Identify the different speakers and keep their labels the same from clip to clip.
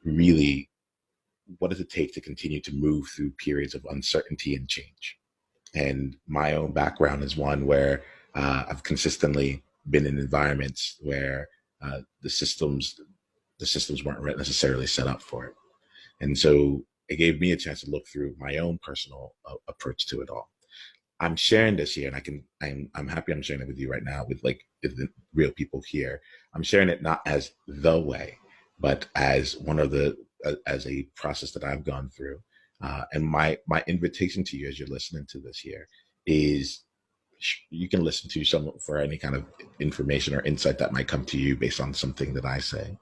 Speaker 1: really, what does it take to continue to move through periods of uncertainty and change? And my own background is one where I've consistently been in environments where the systems weren't necessarily set up for it. And so it gave me a chance to look through my own personal approach to it all. I'm sharing this here, and I'm happy I'm sharing it with you right now, with like the real people here. I'm sharing it not as the way, but as one of the as a process that I've gone through. And my invitation to you as you're listening to this here is you can listen to some for any kind of information or insight that might come to you based on something that I say.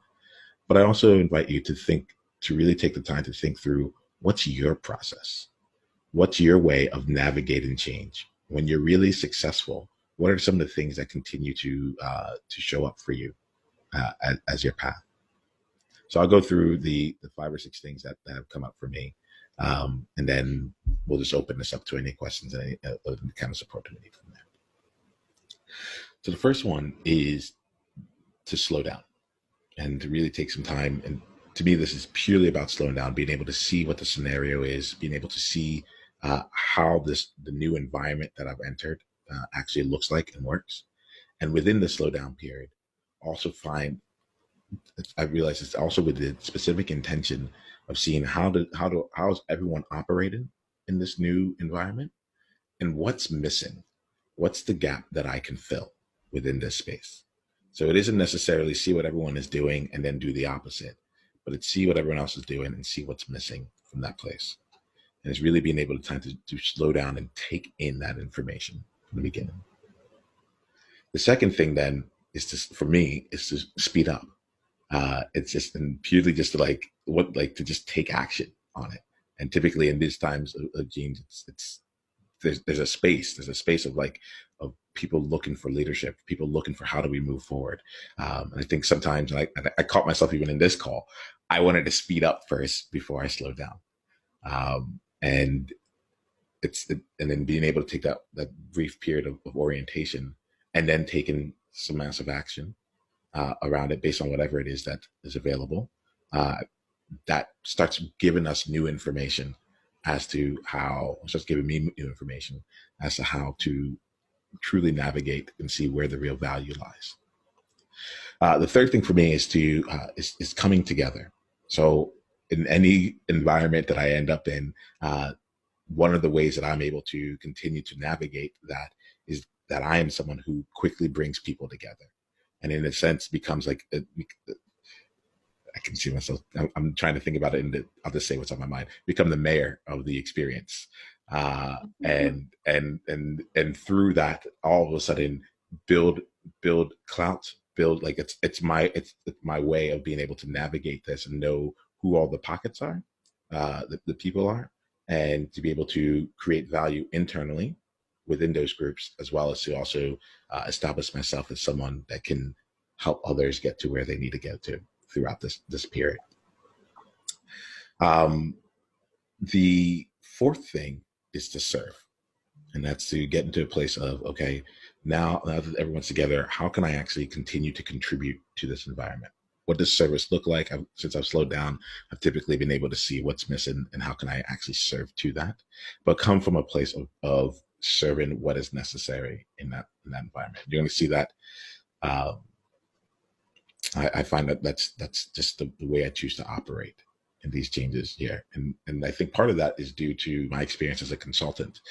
Speaker 1: But I also invite you to think, to really take the time to think through what's your process? What's your way of navigating change? When you're really successful, what are some of the things that continue to show up for you as your path? So I'll go through the 5 or 6 things that have come up for me, and then we'll just open this up to any questions and any kind of support that we need from there. So the first one is to slow down and to really take some time. And to me, this is purely about slowing down, being able to see what the scenario is, being able to see how the new environment that I've entered actually looks like and works. And within the slowdown period, also find, I realize it's also with the specific intention of seeing how is everyone operating in this new environment, and what's missing, what's the gap that I can fill within this space. So it isn't necessarily see what everyone is doing and then do the opposite, but it's see what everyone else is doing and see what's missing from that place. And it's really being able to slow down and take in that information from the beginning. The second thing then is for me, is to speed up. It's just, and purely just to to just take action on it. And typically in these times of James, there's a space of people looking for leadership, people looking for how do we move forward. And I think sometimes, I caught myself even in this call, I wanted to speed up first before I slowed down. And then being able to take that brief period of orientation and then taking some massive action around it based on whatever it is that is available. That starts giving us new information as to how, starts giving me new information as to how to truly navigate and see where the real value lies. The third thing for me is coming together. So in any environment that I end up in, one of the ways that I'm able to continue to navigate that is that I am someone who quickly brings people together. And in a sense becomes like, I can see myself, I'm trying to think about it, and I'll just say what's on my mind, become the mayor of the experience. And through that, all of a sudden build clout, build, like it's my way of being able to navigate this and know who all the pockets are, the people are, and to be able to create value internally within those groups, as well as to also establish myself as someone that can help others get to where they need to get to throughout this period. The fourth thing is to serve. And that's to get into a place of, okay, now that everyone's together, how can I actually continue to contribute to this environment? What does service look like? Since I've slowed down, I've typically been able to see what's missing and how can I actually serve to that, but come from a place of serving what is necessary in that environment. You're going to see that. I find that's just the way I choose to operate in these changes here. And I think part of that is due to my experience as a consultant.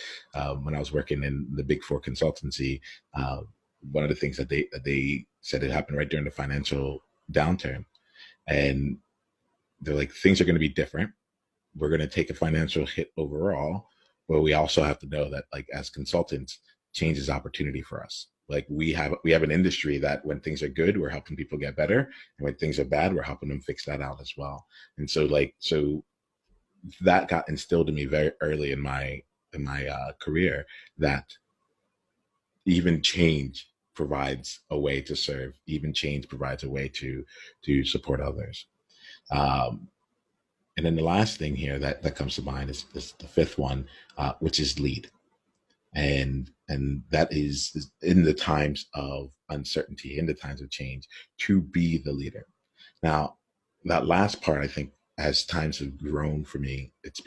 Speaker 1: When I was working in the Big Four consultancy, one of the things that they said it happened right during the financial downturn. And they're like, things are going to be different. We're going to take a financial hit overall, but we also have to know that, like, as consultants, change is opportunity for us. Like we have an industry that when things are good, we're helping people get better. And when things are bad, we're helping them fix that out as well. And so that got instilled in me very early in my career, that even change provides a way to serve, even change provides a way to support others. And then the last thing here that comes to mind is the fifth one, which is lead. And that is in the times of uncertainty, in the times of change, to be the leader. Now, that last part, I think, as times have grown for me, it's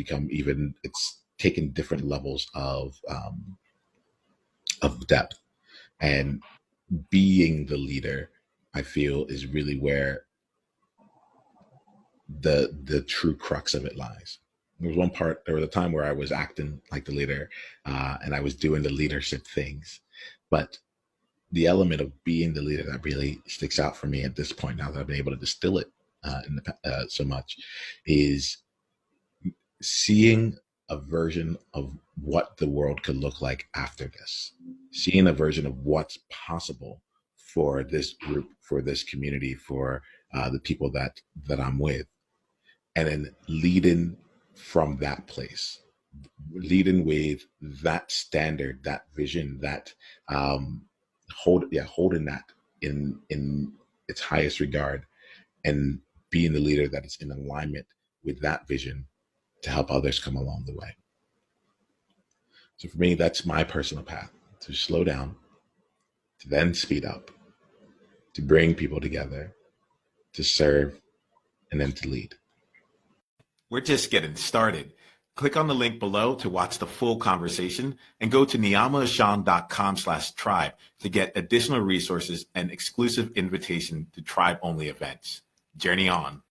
Speaker 1: taken different levels of depth. And being the leader, I feel, is really where the true crux of it lies. There was a time where I was acting like the leader, and I was doing the leadership things. But the element of being the leader that really sticks out for me at this point, now that I've been able to distill it so much, is seeing a version of what the world could look like after this, seeing a version of what's possible for this group, for this community, for the people that I'm with, and then leading from that place, leading with that standard, that vision, that holding that in its highest regard, and being the leader that is in alignment with that vision to help others come along the way. So for me, that's my personal path: to slow down, to then speed up, to bring people together, to serve, and then to lead.
Speaker 2: We're just getting started. Click on the link below to watch the full conversation and go to niyamaashawn.com/tribe to get additional resources and exclusive invitation to tribe-only events. Journey on.